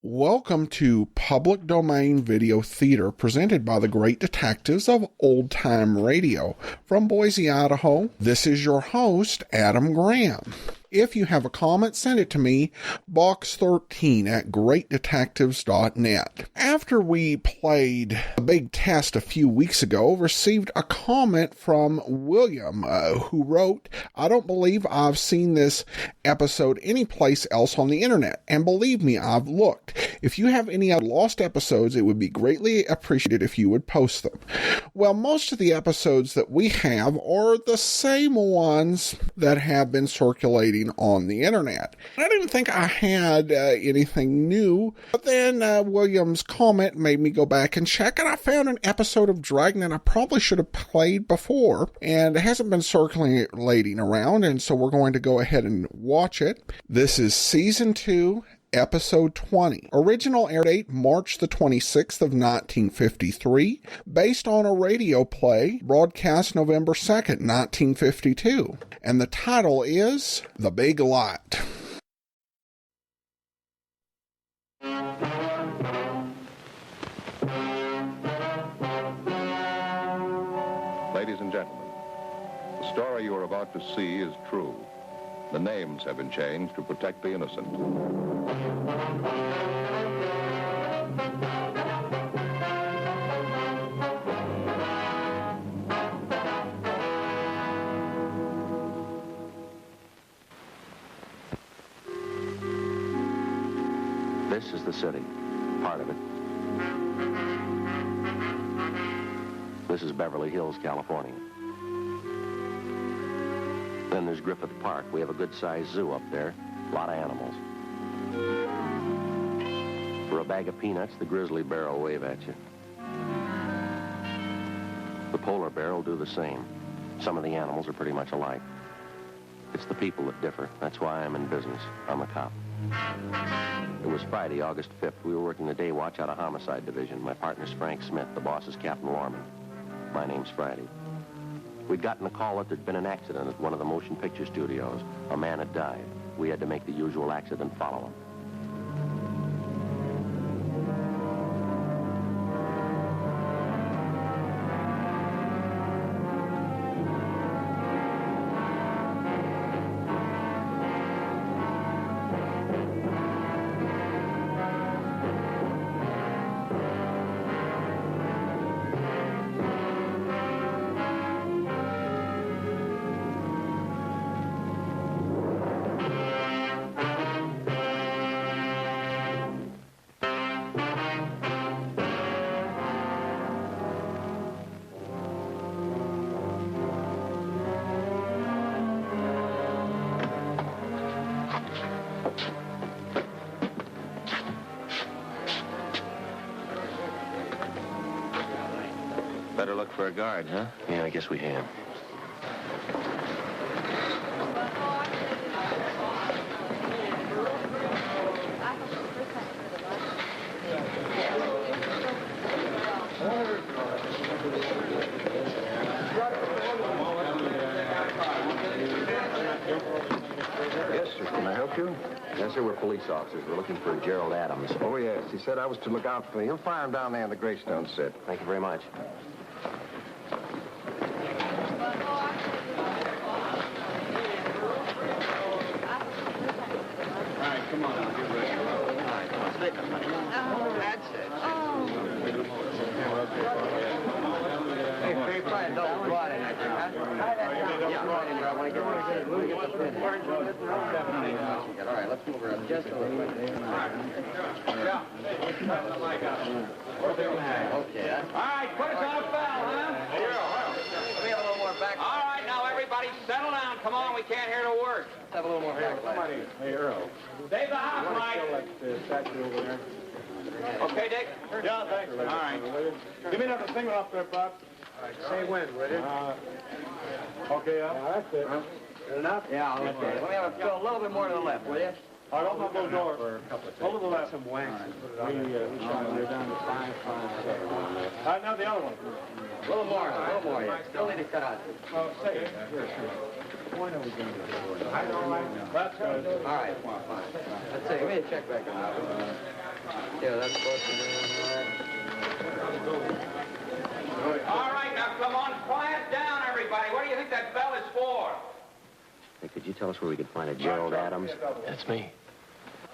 Welcome to Public Domain Video Theater presented by the great detectives of Old Time Radio. From Boise, Idaho, this is your host, Adam Graham. If you have a comment, send it to me, box13@greatdetectives.net. After we played a big test a few weeks ago, received a comment from William, who wrote, "I don't believe I've seen this episode anyplace else on the internet, and believe me, I've looked. If you have any lost episodes, it would be greatly appreciated if you would post them." Well, most of the episodes that we have are the same ones that have been circulating on the internet. I didn't think I had anything new, but then William's comment made me go back and check, and I found an episode of Dragnet I probably should have played before, and it hasn't been circulating around, and so we're going to go ahead and watch it. This is Season 2, Episode 20. Original air date March the 26th of 1953, based on a radio play broadcast November 2nd, 1952. And the title is The Big Light. Ladies and gentlemen, the story you are about to see is true. The names have been changed to protect the innocent. This is the city, part of it. This is Beverly Hills, California. Then there's Griffith Park. We have a good-sized zoo up there. A lot of animals. For a bag of peanuts, the grizzly bear will wave at you. The polar bear will do the same. Some of the animals are pretty much alike. It's the people that differ. That's why I'm in business. I'm a cop. It was Friday, August 5th. We were working the day watch out of Homicide Division. My partner's Frank Smith. The boss is Captain Lorman. My name's Friday. We'd gotten a call that there'd been an accident at one of the motion picture studios. A man had died. We had to make the usual accident follow-up. Better look for a guard, huh? Yeah, I guess we have. Yes, sir. Can I help you? Yes, sir, we're police officers. We're looking for Gerald Adams. Oh, yes. He said I was to look out for you. He'll fire him down there in the Greystone set. Thank you very much. Come on, I'll get ready. All right, come on, stick them. That's it. Hey, Faye, try a double quad in that thing, huh? Yeah, right in there. I want to get the pin. All right, let's move around just a little bit. Yeah. Okay. All right, put us on a foul, huh? We have a little more back. All right, now everybody settle down. Come on, we can't hear the word. Let's have a little more back. Hey, Earl. Stay the house, Mike. Statue over there. Okay, Dick? Yeah, thanks. All right. Give me another single up there, Pop. Say when, will you? Okay, yeah, that's it. Good enough? Yeah, okay. Let me have a little bit more to the left, will you? All right, open up those doors. Hold to the left. Some wax and put it on We shot there down to 557. All right, now the other one. A little more, yeah. Still need to cut out. Oh, say it. Here, sure. When are we going to do it? That's good. All right, fine. Let's see, give me a check back on that. Yeah, that's supposed to be. All right, now come on, quiet down, everybody. What do you think that bell is for? Hey, could you tell us where we could find a Gerald Adams? That's me.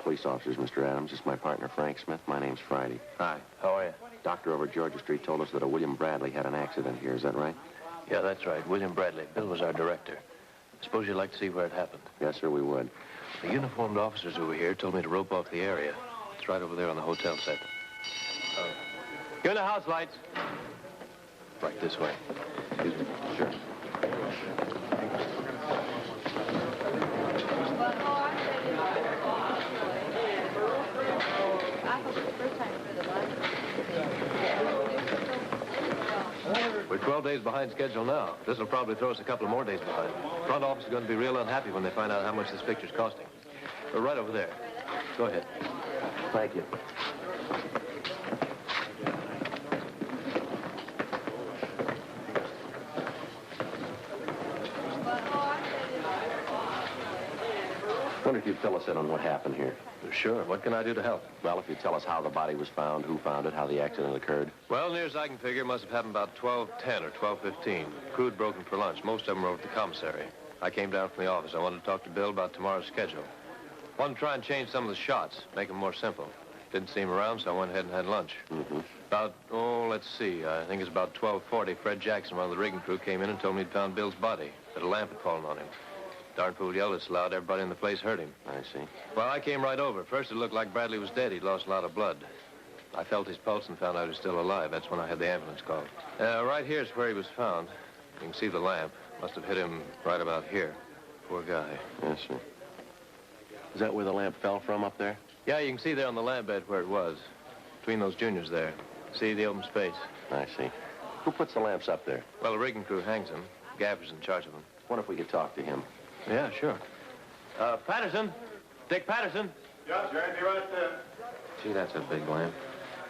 Police officers, Mr. Adams. This is my partner, Frank Smith. My name's Friday. Hi, how are you? Doctor over at Georgia Street told us that a William Bradley had an accident here. Is that right? Yeah, that's right. William Bradley. Bill was our director. Suppose you'd like to see where it happened. Yes, sir, we would. The uniformed officers over here told me to rope off the area. It's right over there on the hotel set. You're in the house lights. Right this way. Excuse me. Sure. We're 12 days behind schedule now. This will probably throw us a couple of more days behind. Front office is going to be real unhappy when they find out how much this picture's costing. We're right over there. Go ahead. Thank you. I wonder if you'd fill us in on what happened here. Sure. What can I do to help? Well, if you tell us how the body was found, who found it, how the accident occurred. Well, near as I can figure, it must have happened about 12:10 or 12:15. Crew had broken for lunch. Most of them were over at the commissary. I came down from the office. I wanted to talk to Bill about tomorrow's schedule. Wanted to try and change some of the shots, make them more simple. Didn't see him around, so I went ahead and had lunch. About, let's see, I think it's about 12:40, Fred Jackson, one of the rigging crew, came in and told me he'd found Bill's body, that a lamp had fallen on him. Darn fool yelled it so loud, everybody in the place heard him. I see. Well, I came right over. First, it looked like Bradley was dead. He'd lost a lot of blood. I felt his pulse and found out he was still alive. That's when I had the ambulance called. Right here's where he was found. You can see the lamp. Must have hit him right about here. Poor guy. Yes, sir. Is that where the lamp fell from up there? Yeah, you can see there on the lamp bed where it was. Between those juniors there. See the open space? I see. Who puts the lamps up there? Well, the rigging crew hangs them. Gaffer's in charge of them. Wonder if we could talk to him. Yeah, sure. Patterson. Dick Patterson. Yeah, sir. Be right there. Gee, that's a big lamp.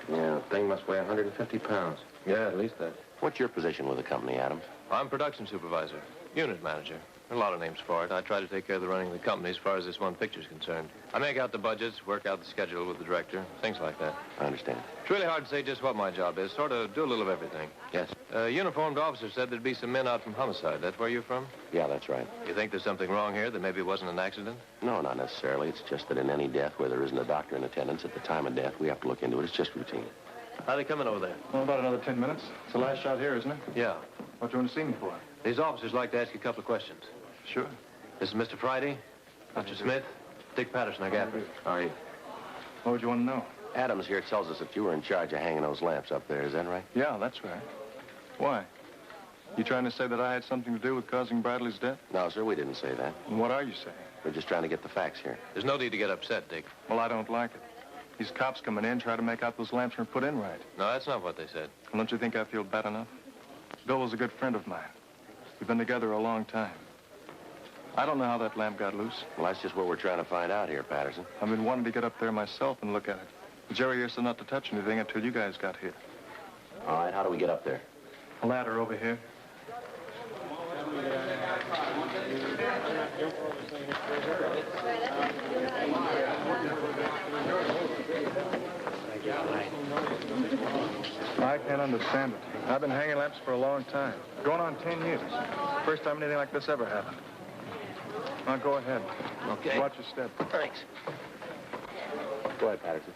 Yeah, the thing must weigh 150 pounds. Yeah, at least that. What's your position with the company, Adams? I'm production supervisor. Unit manager. A lot of names for it. I try to take care of the running of the company as far as this one picture's concerned. I make out the budgets, work out the schedule with the director, things like that. I understand. It's really hard to say just what my job is. Sort of do a little of everything. Yes. Uniformed officer said there'd be some men out from homicide. That's where you're from? Yeah, that's right. You think there's something wrong here, that maybe it wasn't an accident? No, not necessarily. It's just that in any death where there isn't a doctor in attendance at the time of death, we have to look into it. It's just routine. How they coming over there? Well, about another 10 minutes. It's the last shot here, isn't it? Yeah. What do you want to see me for? These officers like to ask you a couple of questions. Sure. This is Mr. Friday, Mr. Smith, Dick Patterson, our gaffer. How are you? What would you want to know? Adams here tells us that you were in charge of hanging those lamps up there. Is that right? Yeah, that's right. Why? You trying to say that I had something to do with causing Bradley's death? No, sir, we didn't say that. And what are you saying? We're just trying to get the facts here. There's no need to get upset, Dick. Well, I don't like it. These cops coming in try to make out those lamps weren't put in right. No, that's not what they said. Well, don't you think I feel bad enough? Bill was a good friend of mine. We've been together a long time. I don't know how that lamp got loose. Well, that's just what we're trying to find out here, Patterson. I've been wanting to get up there myself and look at it. But Jerry here said not to touch anything until you guys got here. All right, how do we get up there? A ladder over here. I can't understand it. I've been hanging lamps for a long time. Going on 10 years. First time anything like this ever happened. Now, go ahead. Okay. Watch your step. Thanks. Go ahead, Patterson.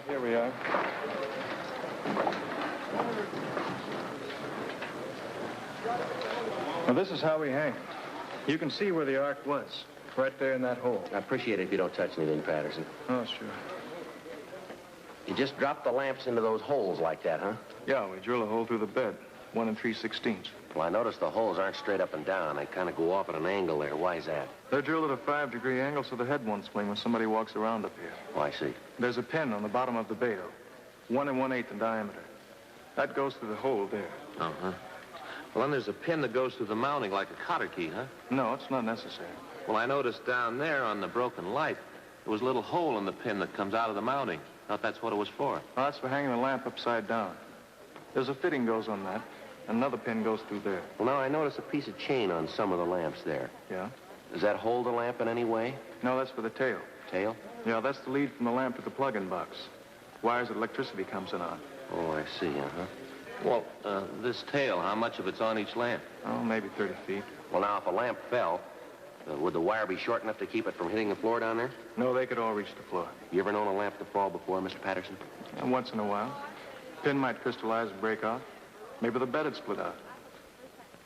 Here we are. Well, this is how we hang. You can see where the arc was, right there in that hole. I appreciate it if you don't touch anything, Patterson. Oh, sure. You just drop the lamps into those holes like that, huh? Yeah, we drill a hole through the bed, 1 3/16. Well, I noticed the holes aren't straight up and down. They kind of go off at an angle there. Why is that? They're drilled at a 5-degree angle so the head won't swing when somebody walks around up here. Oh, I see. There's a pin on the bottom of the bedo, 1 1/8 in diameter. That goes through the hole there. Uh-huh. Well, then there's a pin that goes through the mounting like a cotter key, huh? No, it's not necessary. Well, I noticed down there on the broken light, there was a little hole in the pin that comes out of the mounting. Thought that's what it was for. Well, that's for hanging the lamp upside down. There's a fitting goes on that. Another pin goes through there. Well, now I notice a piece of chain on some of the lamps there. Yeah? Does that hold the lamp in any way? No, that's for the tail. Tail? Yeah, that's the lead from the lamp to the plug-in box. Wires that electricity comes in on. Oh, I see, uh-huh. Well, this tail, how much of it's on each lamp? Oh, maybe 30 feet. Well, now, if a lamp fell, would the wire be short enough to keep it from hitting the floor down there? No, they could all reach the floor. You ever known a lamp to fall before, Mr. Patterson? And once in a while. Pin might crystallize and break off. Maybe the bed had split out.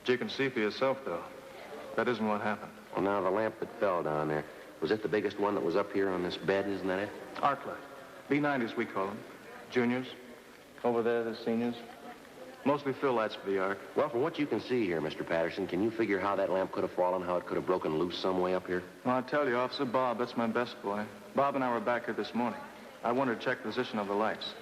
But you can see for yourself, though. That isn't what happened. Well, now, the lamp that fell down there, was it the biggest one that was up here on this bed? Isn't that it? Arc light. B90s, we call them. Juniors. Over there, the seniors. Mostly fill lights for the arc. Well, from what you can see here, Mr. Patterson, can you figure how that lamp could have fallen, how it could have broken loose some way up here? Well, I'll tell you, Officer Bob, that's my best boy. Bob and I were back here this morning. I wanted to check the position of the lights.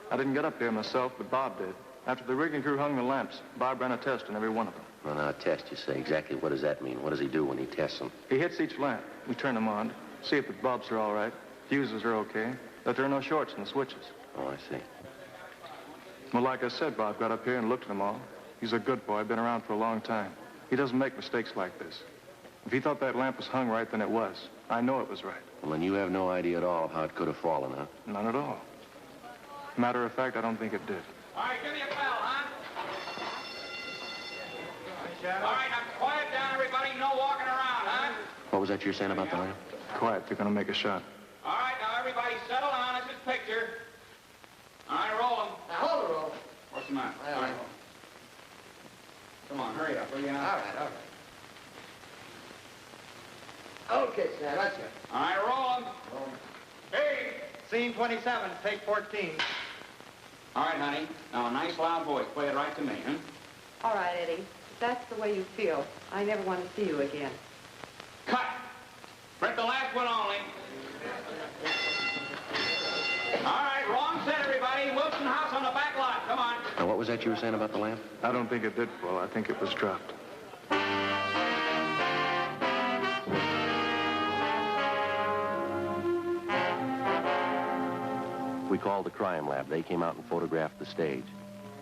I didn't get up here myself, but Bob did. After the rigging crew hung the lamps, Bob ran a test on every one of them. Well, now, a test, you say. Exactly what does that mean? What does he do when he tests them? He hits each lamp. We turn them on, see if the bulbs are all right, fuses are okay, that there are no shorts in the switches. Oh, I see. Well, like I said, Bob got up here and looked at them all. He's a good boy, been around for a long time. He doesn't make mistakes like this. If he thought that lamp was hung right, then it was. I know it was right. Well, then you have no idea at all of how it could have fallen, huh? None at all. Matter of fact, I don't think it did. All right, give me a bell, huh? All right, now quiet down, everybody. No walking around, huh? What was that you were saying about the lamp? Quiet, they're gonna make a shot. All right, now everybody settle down. This is picture. All right, roll 'em. Now, hold it, roll. What's the matter? All right. Come on, hurry up, will you? All right. Okay, Sam, that's it. All right, roll 'em. Hey! Scene 27, take 14. All right, honey. Now, a nice loud voice. Play it right to me, huh? All right, Eddie. If that's the way you feel, I never want to see you again. Cut! Print the last one only. All right, wrong set, everybody. Wilson House on the back lot. Come on. Now, what was that you were saying about the lamp? I don't think it did fall. I think it was dropped. We called the crime lab. They came out and photographed the stage.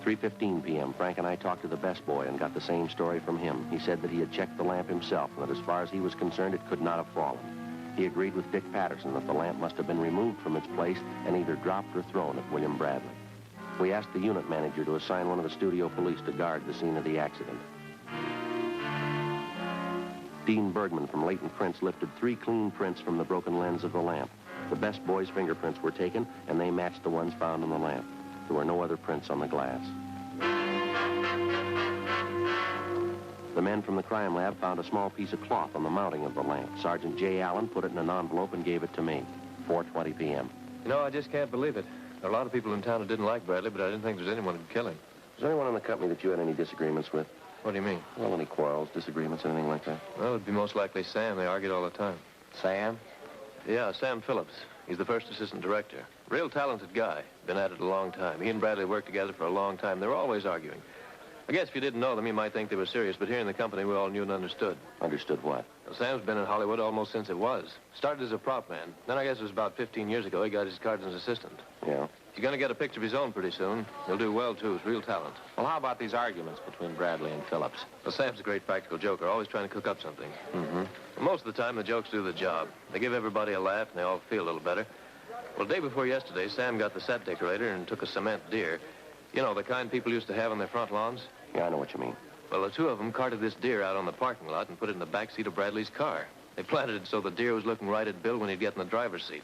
3:15 p.m., Frank and I talked to the best boy and got the same story from him. He said that he had checked the lamp himself and that as far as he was concerned, it could not have fallen. He agreed with Dick Patterson that the lamp must have been removed from its place and either dropped or thrown at William Bradley. We asked the unit manager to assign one of the studio police to guard the scene of the accident. Dean Bergman from Leighton Prints lifted 3 clean prints from the broken lens of the lamp. The best boy's fingerprints were taken, and they matched the ones found on the lamp. There were no other prints on the glass. The men from the crime lab found a small piece of cloth on the mounting of the lamp. Sergeant J. Allen put it in an envelope and gave it to me. 4:20 p.m. You know, I just can't believe it. There are a lot of people in town who didn't like Bradley, but I didn't think there was anyone who'd kill him. Was there anyone in the company that you had any disagreements with? What do you mean? Well, any quarrels, disagreements, anything like that? Well, it'd be most likely Sam. They argued all the time. Sam? Yeah, Sam Phillips. He's the first assistant director. Real talented guy. Been at it a long time. He and Bradley worked together for a long time. They were always arguing. I guess if you didn't know them, you might think they were serious, but here in the company, we all knew and understood. Understood what? Well, Sam's been in Hollywood almost since it was. Started as a prop man. Then I guess it was about 15 years ago, he got his cards as assistant. Yeah. He's going to get a picture of his own pretty soon. He'll do well, too. He's real talent. Well, how about these arguments between Bradley and Phillips? Well, Sam's a great practical joker, always trying to cook up something. Mm-hmm. Most of the time, the jokes do the job. They give everybody a laugh, and they all feel a little better. Well, the day before yesterday, Sam got the set decorator and took a cement deer. You know, the kind people used to have on their front lawns? Yeah, I know what you mean. Well, the 2 of them carted this deer out on the parking lot and put it in the back seat of Bradley's car. They planted it so the deer was looking right at Bill when he'd get in the driver's seat.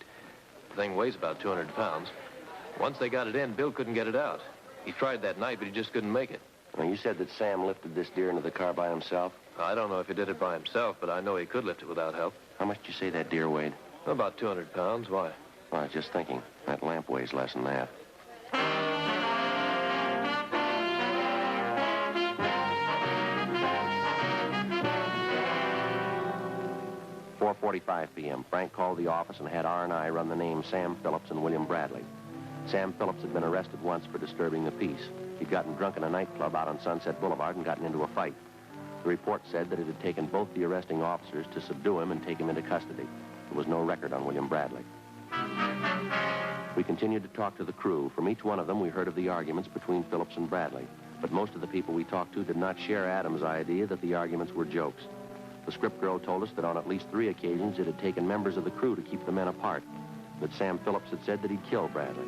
The thing weighs about 200 pounds. Once they got it in, Bill couldn't get it out. He tried that night, but he just couldn't make it. Well, you said that Sam lifted this deer into the car by himself? I don't know if he did it by himself, but I know he could lift it without help. How much did you say that deer weighed? About 200 pounds. Why? Well, I was just thinking. That lamp weighs less than that. .45 p.m. Frank called the office and had R&I run the names Sam Phillips and William Bradley. Sam Phillips had been arrested once for disturbing the peace. He'd gotten drunk in a nightclub out on Sunset Boulevard and gotten into a fight. The report said that it had taken both the arresting officers to subdue him and take him into custody. There was no record on William Bradley. We continued to talk to the crew. From each one of them, we heard of the arguments between Phillips and Bradley. But most of the people we talked to did not share Adams' idea that the arguments were jokes. The script girl told us that on at least 3 occasions it had taken members of the crew to keep the men apart. That Sam Phillips had said that he'd killed Bradley.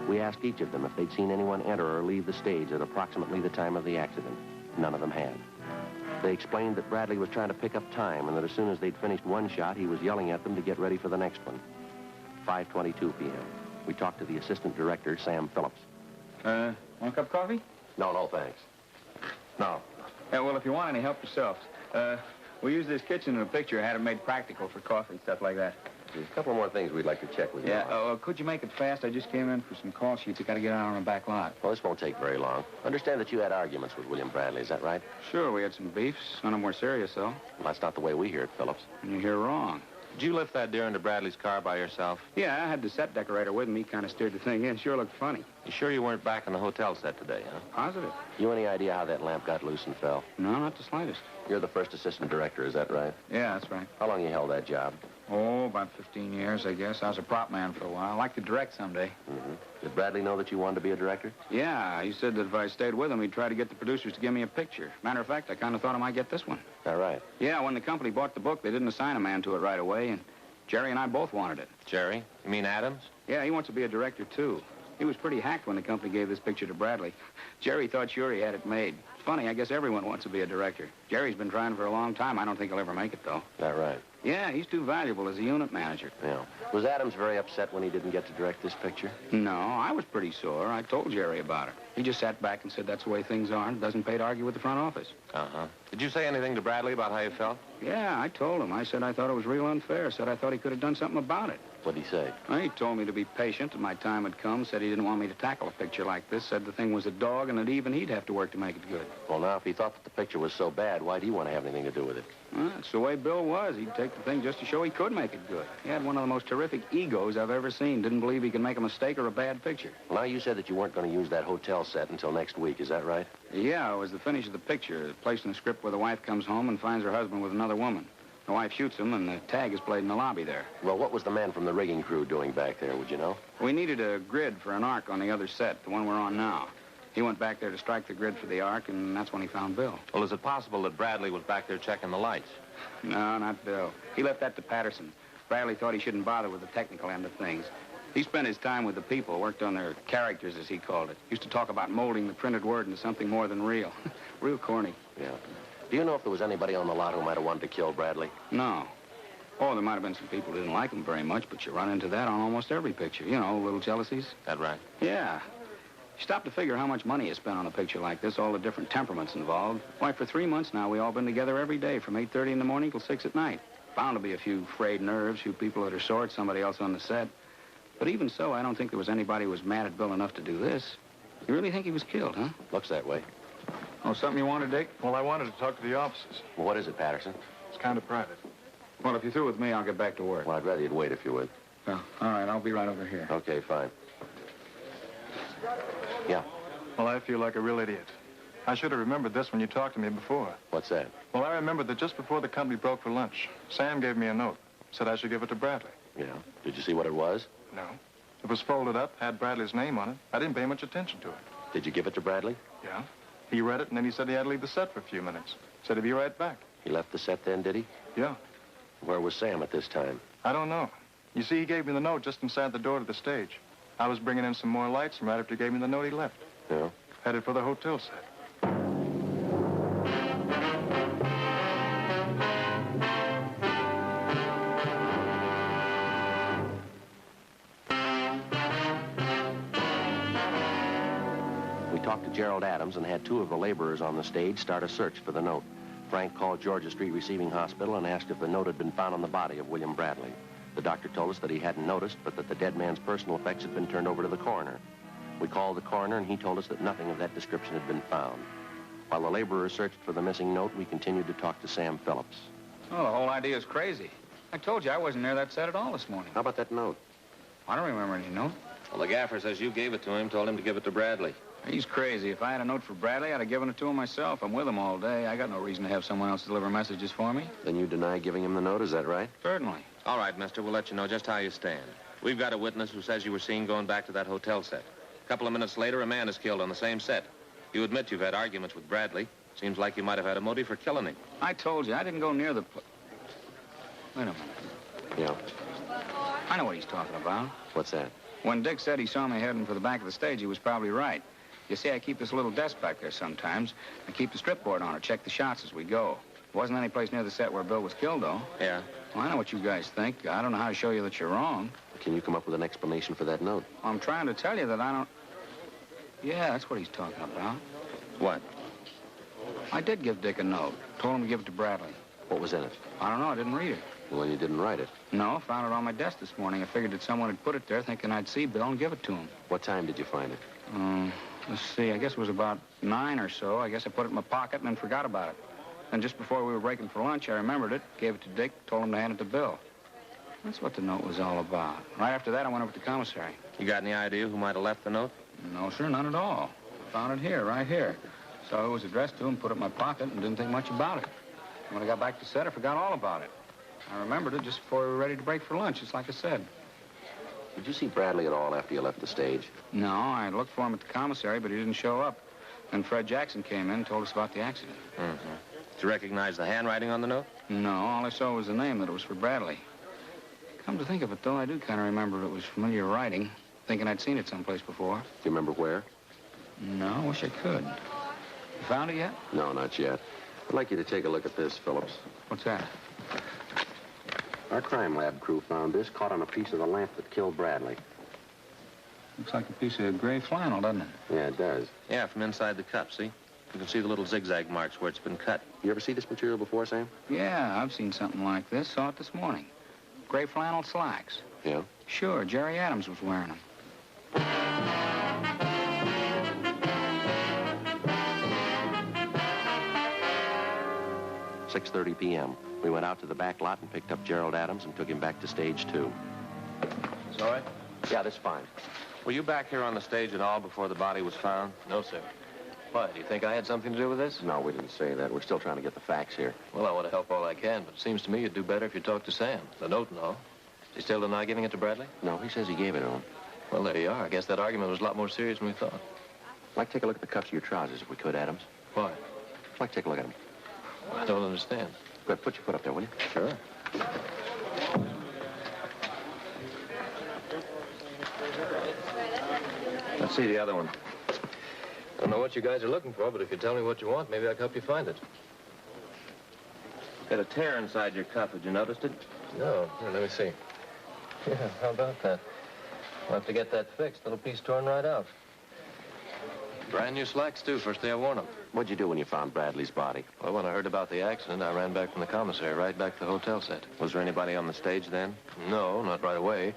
We asked each of them if they'd seen anyone enter or leave the stage at approximately the time of the accident. None of them had. They explained that Bradley was trying to pick up time and that as soon as they'd finished one shot, he was yelling at them to get ready for the next one. 5:22 p.m. We talked to the assistant director, Sam Phillips. Want a cup of coffee? No, thanks. No. Yeah, well, if you want any, help yourselves. We used this kitchen in a picture, had it made practical for coffee and stuff like that. There's a couple more things we'd like to check with you. Yeah, could you make it fast? I just came in for some call sheets. I got to get out on the back lot. Well, this won't take very long. Understand that you had arguments with William Bradley, is that right? Sure, we had some beefs. None of them were serious, though. Well, that's not the way we hear it, Phillips. And you hear wrong. Did you lift that deer into Bradley's car by yourself? Yeah, I had the set decorator with me. Kind of steered the thing in. Sure looked funny. You sure you weren't back on the hotel set today, huh? Positive. You any idea how that lamp got loose and fell? No, not the slightest. You're the first assistant director, is that right? Yeah, that's right. How long you held that job? Oh, about 15 years, I guess. I was a prop man for a while. I'd like to direct someday. Mm-hmm. Did Bradley know that you wanted to be a director? Yeah, he said that if I stayed with him, he'd try to get the producers to give me a picture. Matter of fact, I kind of thought I might get this one. Is that right? Yeah, when the company bought the book, they didn't assign a man to it right away, and Jerry and I both wanted it. Jerry? You mean Adams? Yeah, he wants to be a director, too. He was pretty hacked when the company gave this picture to Bradley. Jerry thought sure he had it made. It's funny, I guess everyone wants to be a director. Jerry's been trying for a long time. I don't think he'll ever make it, though. Is that right? Yeah, he's too valuable as a unit manager. Yeah. Was Adams very upset when he didn't get to direct this picture? No, I was pretty sore. I told Jerry about it. He just sat back and said that's the way things are and doesn't pay to argue with the front office. Uh-huh. Did you say anything to Bradley about how you felt? Yeah, I told him. I said I thought it was real unfair. Said I thought he could have done something about it. What'd he say? Well, he told me to be patient till my time had come. Said he didn't want me to tackle a picture like this. Said the thing was a dog and that even he'd have to work to make it good. Well, now, if he thought that the picture was so bad, why'd he want to have anything to do with it? Well, that's the way Bill was. He'd take the thing just to show he could make it good. He had one of the most terrific egos I've ever seen. Didn't believe he could make a mistake or a bad picture. Well, now, you said that you weren't going to use that hotel set until next week. Is that right? Yeah, it was the finish of the picture. The place in the script where the wife comes home and finds her husband with another woman. The wife shoots him, and the tag is played in the lobby there. Well, what was the man from the rigging crew doing back there, would you know? We needed a grid for an arc on the other set, the one we're on now. He went back there to strike the grid for the arc, and that's when he found Bill. Well, is it possible that Bradley was back there checking the lights? No, not Bill. He left that to Patterson. Bradley thought he shouldn't bother with the technical end of things. He spent his time with the people, worked on their characters, as he called it. Used to talk about molding the printed word into something more than real. Real corny. Yeah. Do you know if there was anybody on the lot who might have wanted to kill Bradley? No. Oh, there might have been some people who didn't like him very much, but you run into that on almost every picture. You know, little jealousies. That right? Yeah. You stop to figure how much money is spent on a picture like this, all the different temperaments involved. Why, for 3 months now, we all been together every day from 8:30 in the morning till 6 at night. Bound to be a few frayed nerves, few people that are short, somebody else on the set. But even so, I don't think there was anybody who was mad at Bill enough to do this. You really think he was killed, huh? Looks that way. Oh, something you wanted, Dick? Well, I wanted to talk to the officers. Well, what is it, Patterson? It's kind of private. Well, if you're through with me, I'll get back to work. Well, I'd rather you'd wait if you would. Well, all right, I'll be right over here. Okay, fine. Yeah. Well, I feel like a real idiot. I should have remembered this when you talked to me before. What's that? Well, I remembered that just before the company broke for lunch, Sam gave me a note. Said I should give it to Bradley. Yeah. Did you see what it was? No. It was folded up, had Bradley's name on it. I didn't pay much attention to it. Did you give it to Bradley? Yeah. He read it, and then he said he had to leave the set for a few minutes. Said he'd be right back. He left the set then, did he? Yeah. Where was Sam at this time? I don't know. You see, he gave me the note just inside the door to the stage. I was bringing in some more lights, and right after he gave me the note, he left. Yeah. Headed for the hotel set. We talked to Gerald Adams and had 2 of the laborers on the stage start a search for the note. Frank called Georgia Street Receiving Hospital and asked if the note had been found on the body of William Bradley. The doctor told us that he hadn't noticed, but that the dead man's personal effects had been turned over to the coroner. We called the coroner, and he told us that nothing of that description had been found. While the laborers searched for the missing note, we continued to talk to Sam Phillips. Oh, the whole idea is crazy. I told you I wasn't near that set at all this morning. How about that note? I don't remember any note. Well, the gaffer says you gave it to him, told him to give it to Bradley. He's crazy. If I had a note for Bradley, I'd have given it to him myself. I'm with him all day. I got no reason to have someone else deliver messages for me. Then you deny giving him the note, is that right? Certainly. All right, mister, we'll let you know just how you stand. We've got a witness who says you were seen going back to that hotel set. A couple of minutes later, a man is killed on the same set. You admit you've had arguments with Bradley. Seems like you might have had a motive for killing him. I told you, I didn't go near the... Wait a minute. Yeah. I know what he's talking about. What's that? When Dick said he saw me heading for the back of the stage, he was probably right. You see, I keep this little desk back there sometimes. I keep the strip board on it, check the shots as we go. There wasn't any place near the set where Bill was killed, though. Yeah? Well, I know what you guys think. I don't know how to show you that you're wrong. Can you come up with an explanation for that note? I'm trying to tell you that I don't... Yeah, that's what he's talking about. What? I did give Dick a note. Told him to give it to Bradley. What was in it? I don't know. I didn't read it. Well, then you didn't write it. No, found it on my desk this morning. I figured that someone had put it there thinking I'd see Bill and give it to him. What time did you find it? Let's see. I guess it was about 9 or so. I guess I put it in my pocket and then forgot about it. Then just before we were breaking for lunch, I remembered it, gave it to Dick, told him to hand it to Bill. That's what the note was all about. Right after that, I went over to the commissary. You got any idea who might have left the note? No, sir, none at all. Found it here, right here. So it was addressed to him, put it in my pocket, and didn't think much about it. When I got back to set, I forgot all about it. I remembered it just before we were ready to break for lunch, just like I said. Did you see Bradley at all after you left the stage? No, I looked for him at the commissary, but he didn't show up. Then Fred Jackson came in and told us about the accident. Mm-hmm. Did you recognize the handwriting on the note? No, all I saw was the name, that it was for Bradley. Come to think of it, though, I do kind of remember it was familiar writing, thinking I'd seen it someplace before. Do you remember where? No, I wish I could. You found it yet? No, not yet. I'd like you to take a look at this, Phillips. What's that? Our crime lab crew found this caught on a piece of the lamp that killed Bradley. Looks like a piece of gray flannel, doesn't it? Yeah, it does. Yeah, from inside the cup, see? You can see the little zigzag marks where it's been cut. You ever see this material before, Sam? Yeah, I've seen something like this. Saw it this morning. Gray flannel slacks. Yeah? Sure, Jerry Adams was wearing them. 6:30 p.m. We went out to the back lot and picked up Gerald Adams and took him back to stage 2. It's all right? Yeah, that's fine. Were you back here on the stage at all before the body was found? No, sir. Why, do you think I had something to do with this? No, we didn't say that. We're still trying to get the facts here. Well, I want to help all I can, but it seems to me you'd do better if you talked to Sam. The note and all. Does he still deny giving it to Bradley? No, he says he gave it to him. Well, there you are. I guess that argument was a lot more serious than we thought. I'd like to take a look at the cuffs of your trousers, if we could, Adams. Why? I'd like to take a look at them. I don't understand. Good, put your foot up there, will you? Sure. Let's see the other one. I don't know what you guys are looking for, but if you tell me what you want, maybe I can help you find it. Got a tear inside your cuff. Had you noticed it? No. Here, let me see. Yeah, how about that? I'll have to get that fixed. Little piece torn right out. Brand new slacks, too. First day I worn them. What'd you do when you found Bradley's body? Well, when I heard about the accident, I ran back from the commissary right back to the hotel set. Was there anybody on the stage then? No, not right away.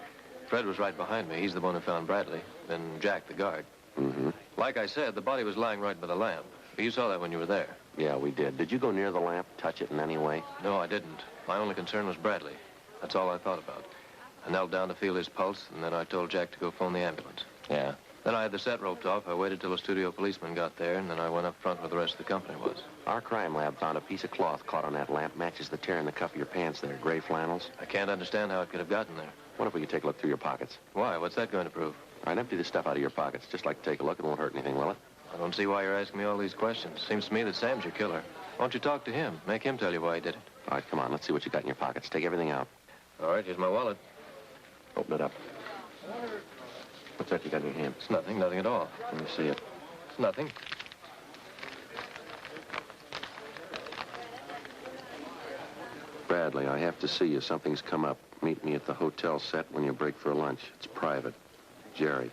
Fred was right behind me. He's the one who found Bradley. Then Jack, the guard. Mm-hmm. Like I said, the body was lying right by the lamp. You saw that when you were there. Yeah, we did. Did you go near the lamp, touch it in any way? No, I didn't. My only concern was Bradley. That's all I thought about. I knelt down to feel his pulse, and then I told Jack to go phone the ambulance. Yeah. Then I had the set roped off. I waited till a studio policeman got there, and then I went up front where the rest of the company was. Our crime lab found a piece of cloth caught on that lamp. Matches the tear in the cuff of your pants there. Gray flannels. I can't understand how it could have gotten there. What if we could take a look through your pockets? Why? What's that going to prove? All right, empty the stuff out of your pockets. Just like to take a look. It won't hurt anything, will it? I don't see why you're asking me all these questions. Seems to me that Sam's your killer. Why don't you talk to him? Make him tell you why he did it. All right, come on. Let's see what you got in your pockets. Take everything out. All right, here's my wallet. Open it up. What's that you got in your hand? It's nothing, nothing at all. Let me see it. It's nothing. Bradley, I have to see you. Something's come up. Meet me at the hotel set when you break for lunch. It's private. Jerry.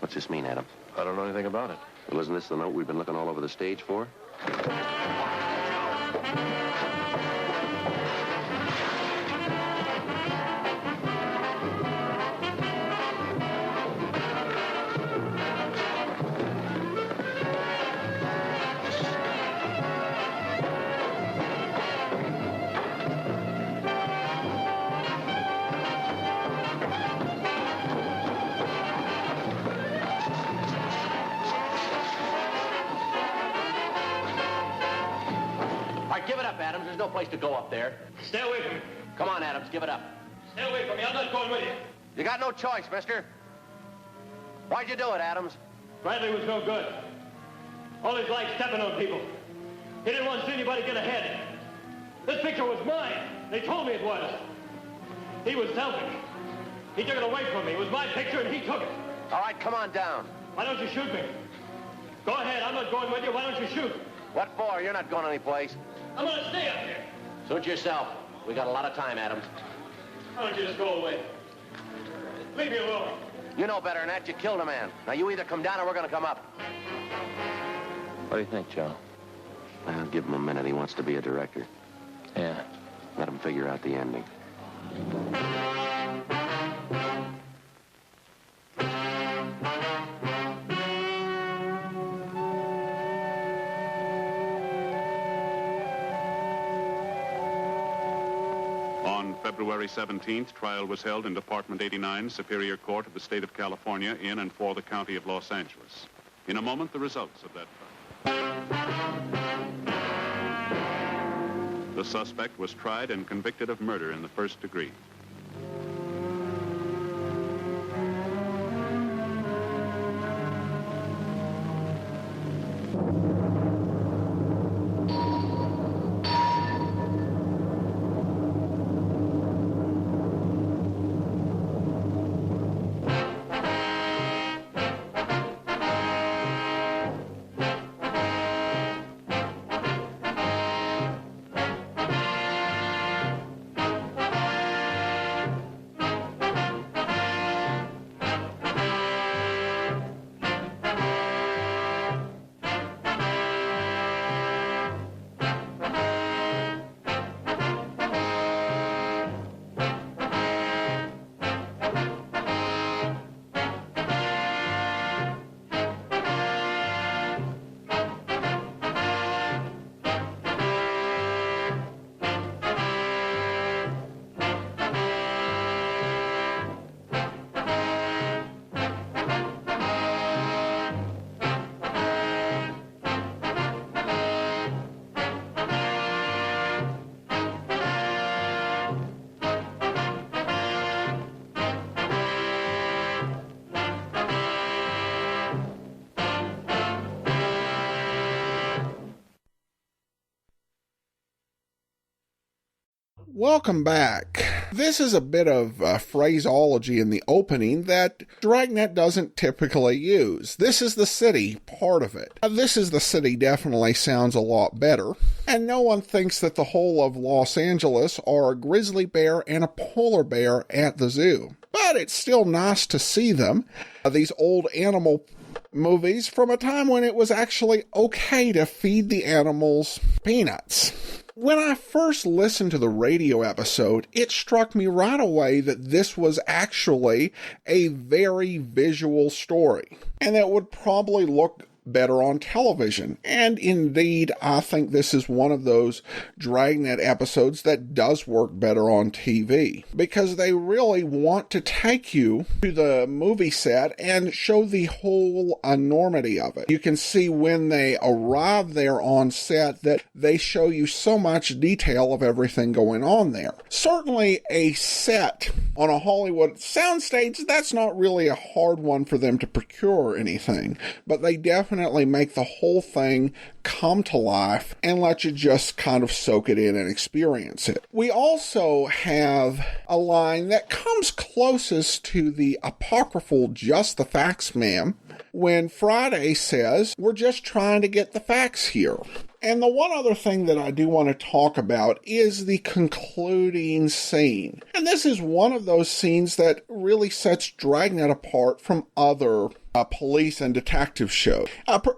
What's this mean, Adam? I don't know anything about it. Well, isn't this the note we've been looking all over the stage for? right, give it up, Adams. There's no place to go up there. Stay away from me. Come on, Adams, give it up. Stay away from me. I'm not going with you. You got no choice, mister. Why'd you do it, Adams? Bradley was no good. All his life stepping on people. He didn't want to see anybody get ahead. This picture was mine. They told me it was. He was selfish. He took it away from me. It was my picture and he took it. All right, come on down. Why don't you shoot me? Go ahead. I'm not going with you. Why don't you shoot? What for? You're not going anyplace. I'm going to stay up here. Suit yourself. We got a lot of time, Adams. Why don't you just go away? Leave me alone. You know better than that. You killed a man. Now, you either come down or we're going to come up. What do you think, Joe? I'll give him a minute. He wants to be a director. Yeah. Let him figure out the ending. On February 17th, trial was held in Department 89, Superior Court of the State of California, in and for the County of Los Angeles. In a moment, the results of that trial. The suspect was tried and convicted of murder in the first degree. Welcome back. This is a bit of phraseology in the opening that Dragnet doesn't typically use. This is the city, part of it. This is the city definitely sounds a lot better. And no one thinks that the whole of Los Angeles are a grizzly bear and a polar bear at the zoo. But it's still nice to see them. These old animal movies from a time when it was actually okay to feed the animals peanuts. When I first listened to the radio episode, it struck me right away that this was actually a very visual story, and that would probably look better on television. And indeed, I think this is one of those Dragnet episodes that does work better on TV, because they really want to take you to the movie set and show the whole enormity of it. You can see when they arrive there on set that they show you so much detail of everything going on there. Certainly a set on a Hollywood soundstage, that's not really a hard one for them to procure or anything, but they definitely make the whole thing come to life and let you just kind of soak it in and experience it. We also have a line that comes closest to the apocryphal "just the facts, ma'am," when Friday says, "We're just trying to get the facts here." And the one other thing that I do want to talk about is the concluding scene. And this is one of those scenes that really sets Dragnet apart from other police and detective shows.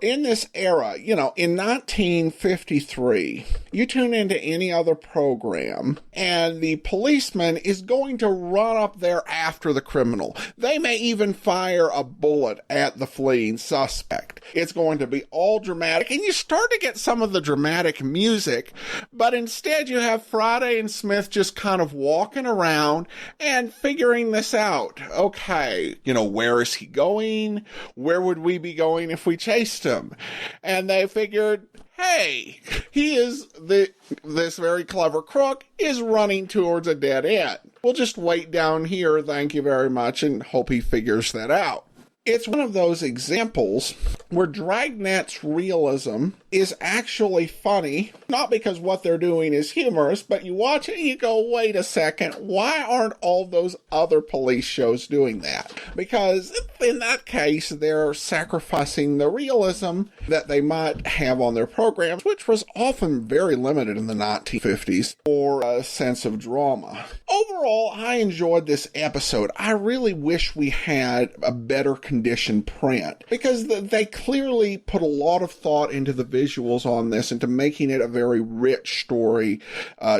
In this era, in 1953, you tune into any other program, and the policeman is going to run up there after the criminal. They may even fire a bullet at the fleeing suspect. It's going to be all dramatic, and you start to get some of the dramatic music, but instead you have Friday and Smith just kind of walking around and figuring this out. Okay, where is he going? Where would we be going if we chased him? And they figured, hey, this very clever crook is running towards a dead end. We'll just wait down here, thank you very much, and hope he figures that out. It's one of those examples where Dragnet's realism is actually funny, not because what they're doing is humorous, but you watch it and you go, wait a second, why aren't all those other police shows doing that? Because in that case, they're sacrificing the realism that they might have on their programs, which was often very limited in the 1950s, for a sense of drama. Overall, I enjoyed this episode. I really wish we had a better condition print, because they clearly put a lot of thought into the visuals on this, into making it a very rich story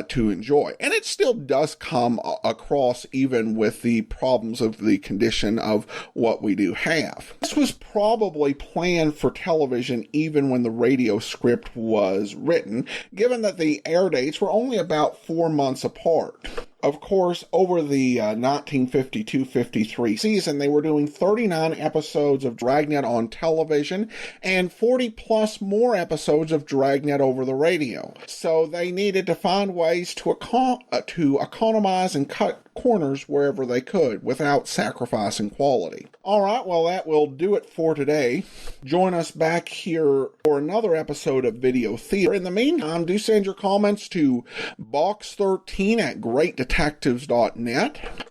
to enjoy. And it still does come across even with the problems of the condition of what we do have. This was probably planned for television even when the radio script was written, given that the air dates were only about 4 months apart. Of course, over the 1952-53 season, they were doing 39 episodes of Dragnet on television and 40-plus more episodes of Dragnet over the radio. So they needed to find ways to economize and cut corners wherever they could without sacrificing quality. All right, well, that will do it for today. Join us back here for another episode of Video Theater. In the meantime, do send your comments to box13@greatdetectives.net.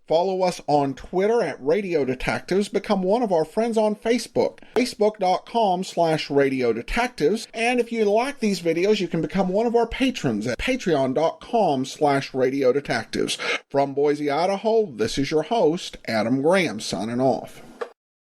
Follow us on Twitter @Radio Detectives. Become one of our friends on Facebook, facebook.com/Radio Detectives. And if you like these videos, you can become one of our patrons at patreon.com/Radio Detectives. From Boise, Idaho, this is your host, Adam Graham, signing off.